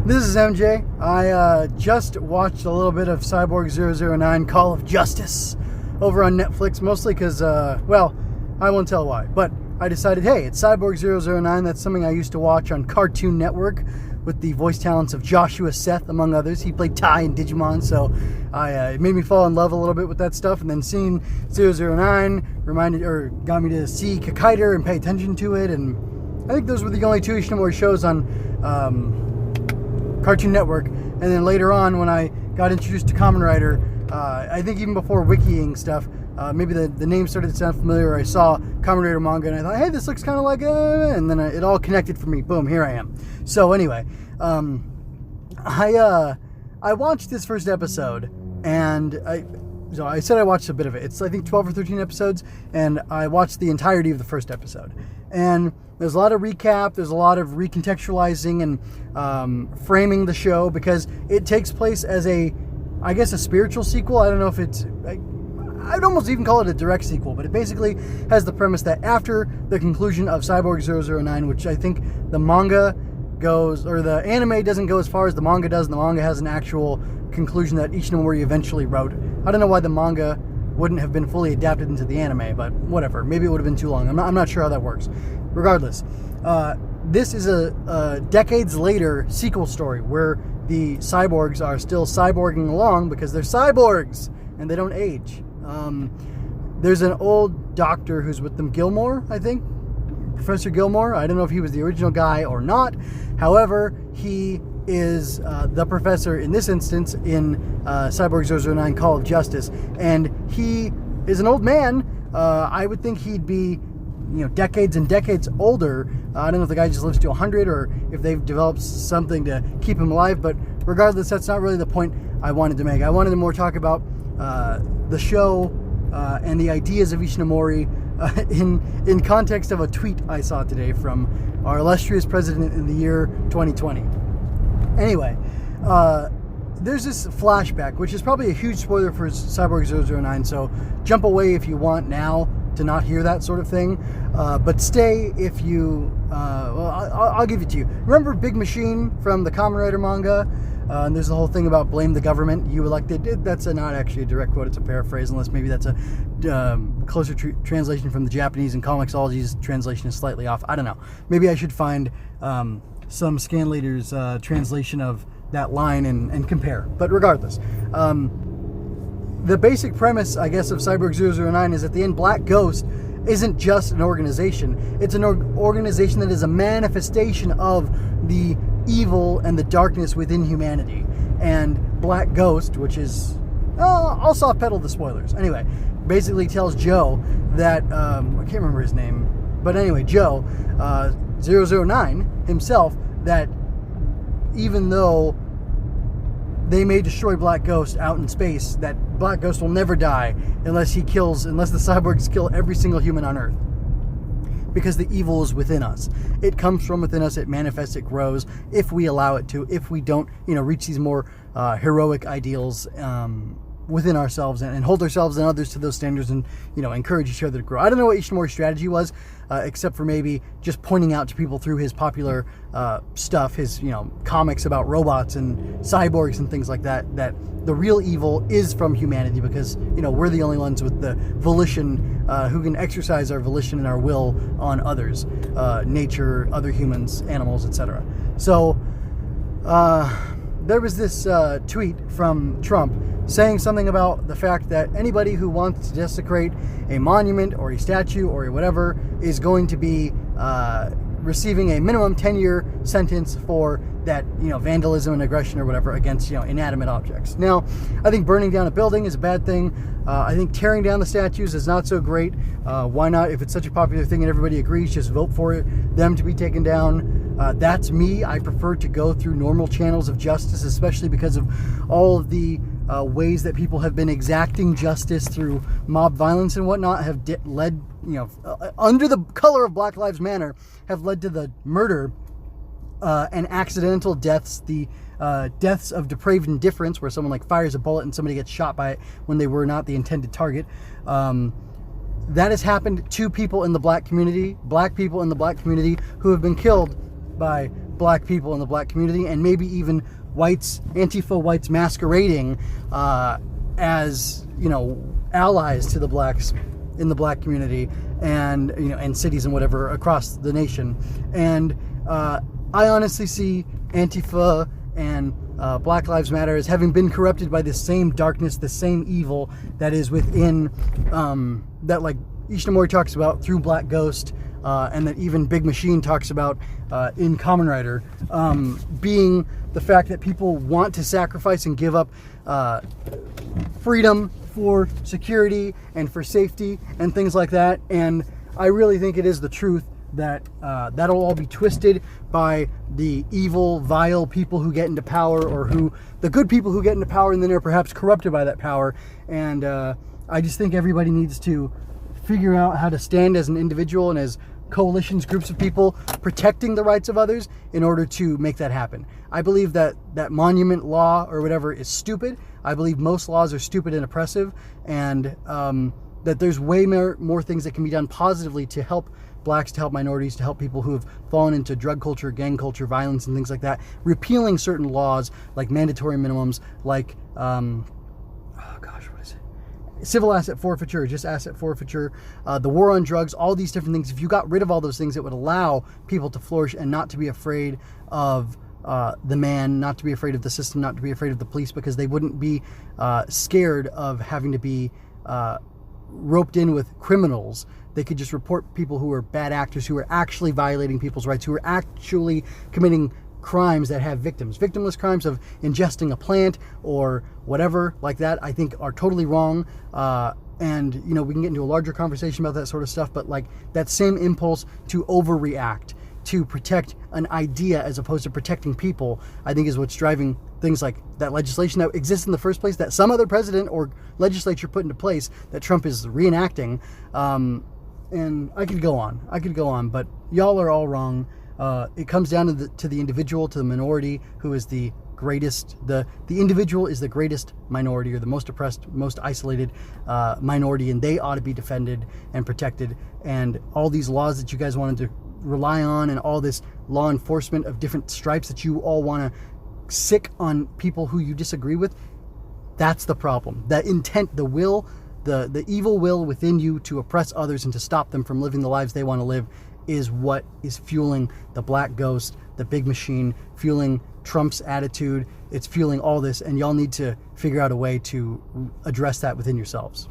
This is MJ. I just watched a little bit of Cyborg 009 Call of Justice over on Netflix, mostly because, well, I won't tell why, but I decided, hey, it's Cyborg 009. That's something I used to watch on Cartoon Network with the voice talents of Joshua Seth, among others. He played Tai in Digimon, so it made me fall in love a little bit with that stuff. And then seeing 009 got me to see Kakaider and pay attention to it. And I think those were the only two Ishinomori shows on Cartoon Network. And then later on, when I got introduced to Kamen Rider, I think even before wikiing stuff, maybe the name started to sound familiar, or I saw Kamen Rider manga and I thought, hey, this looks kind of like and then it all connected for me. Boom, here I am. So anyway, I watched this first episode, and I said I watched a bit of it. It's, I think, 12 or 13 episodes, and I watched the entirety of the first episode. And there's a lot of recap, there's a lot of recontextualizing and framing the show, because it takes place as a spiritual sequel. I don't know if it's... I'd almost even call it a direct sequel, but it basically has the premise that after the conclusion of Cyborg 009, which I think the manga goes, or the anime doesn't go as far as the manga does, and the manga has an actual conclusion that Ishinomori eventually wrote. I don't know why the manga wouldn't have been fully adapted into the anime, but whatever. Maybe it would have been too long. I'm not sure how that works. Regardless, this is a decades later sequel story where the cyborgs are still cyborging along because they're cyborgs and they don't age. There's an old doctor who's with them, Gilmore, I think. Professor Gilmore. I don't know if he was the original guy or not. However, he is the professor in this instance in Cyborg 009 Call of Justice. And he is an old man. I would think he'd be, decades and decades older. I don't know if the guy just lives to 100 or if they've developed something to keep him alive. But regardless, that's not really the point I wanted to make. I wanted to more talk about the show and the ideas of Ishinomori in context of a tweet I saw today from our illustrious president in the year 2020. Anyway, there's this flashback, which is probably a huge spoiler for Cyborg 009, so jump away if you want now to not hear that sort of thing, but stay if you... I'll give it to you. Remember Big Machine from the Kamen Rider manga? And there's the whole thing about blame the government, you elected. That's not actually a direct quote, it's a paraphrase, unless maybe that's a closer translation from the Japanese, and Comixology's translation is slightly off. I don't know. Maybe I should find some scan leader's translation of that line and compare. But regardless, the basic premise, I guess, of Cyborg 009 is at the end, Black Ghost isn't just an organization. It's an organization that is a manifestation of the evil and the darkness within humanity. And Black Ghost, which is... I'll soft pedal the spoilers. Anyway, basically tells Joe that... I can't remember his name. But anyway, Joe, 009 himself, that even though they may destroy Black Ghost out in space, that Black Ghost will never die unless the cyborgs kill every single human on Earth. Because the evil is within us. It comes from within us, it manifests, it grows, if we allow it to, if we don't, reach these more heroic ideals within ourselves and hold ourselves and others to those standards and, encourage each other to grow. I don't know what Ishinomori's strategy was, except for maybe just pointing out to people through his popular stuff, his, comics about robots and cyborgs and things like that, that the real evil is from humanity because, we're the only ones with the volition, who can exercise our volition and our will on others, nature, other humans, animals, etc. So, there was this tweet from Trump saying something about the fact that anybody who wants to desecrate a monument or a statue or a whatever is going to be receiving a minimum 10-year sentence for that, vandalism and aggression or whatever against, inanimate objects. Now, I think burning down a building is a bad thing. I think tearing down the statues is not so great. Why not? If it's such a popular thing and everybody agrees, just vote for them to be taken down. That's me. I prefer to go through normal channels of justice, especially because of all of the ways that people have been exacting justice through mob violence and whatnot have led, under the color of Black Lives Matter, have led to the murder and accidental deaths, the deaths of depraved indifference, where someone fires a bullet and somebody gets shot by it when they were not the intended target. That has happened to people in the black community, black people in the black community who have been killed by black people in the black community, and maybe even whites, Antifa whites masquerading as, allies to the blacks in the black community, and and cities and whatever across the nation. And I honestly see Antifa and Black Lives Matter as having been corrupted by this same darkness, the same evil that is within, that like Ishimori talks about through Black Ghost, and that even Big Machine talks about in Kamen Rider, being the fact that people want to sacrifice and give up freedom for security and for safety and things like that. And I really think it is the truth that that'll all be twisted by the evil, vile people who get into power, or the good people who get into power and then are perhaps corrupted by that power. And I just think everybody needs to figure out how to stand as an individual and as coalitions, groups of people, protecting the rights of others in order to make that happen. I believe that monument law or whatever is stupid. I believe most laws are stupid and oppressive, and that there's way more things that can be done positively to help blacks, to help minorities, to help people who have fallen into drug culture, gang culture, violence, and things like that. Repealing certain laws like mandatory minimums, like civil asset forfeiture, or just asset forfeiture, the war on drugs, all these different things. If you got rid of all those things, it would allow people to flourish and not to be afraid of the man, not to be afraid of the system, not to be afraid of the police, because they wouldn't be scared of having to be roped in with criminals. They could just report people who are bad actors, who are actually violating people's rights, who are actually committing crimes that have victims. Victimless crimes of ingesting a plant or whatever like that, I think are totally wrong. And, we can get into a larger conversation about that sort of stuff, but like that same impulse to overreact, to protect an idea as opposed to protecting people, I think is what's driving things like that legislation that exists in the first place, that some other president or legislature put into place, that Trump is reenacting. And I could go on, but y'all are all wrong. It comes down to the individual, to the minority, who is the greatest. The individual is the greatest minority, or the most oppressed, most isolated minority, and they ought to be defended and protected. And all these laws that you guys wanted to rely on, and all this law enforcement of different stripes that you all want to sick on people who you disagree with, that's the problem. The intent, the will, the evil will within you to oppress others and to stop them from living the lives they want to live is what is fueling the Black Ghost, the Big Machine, fueling Trump's attitude. It's fueling all this, and y'all need to figure out a way to address that within yourselves.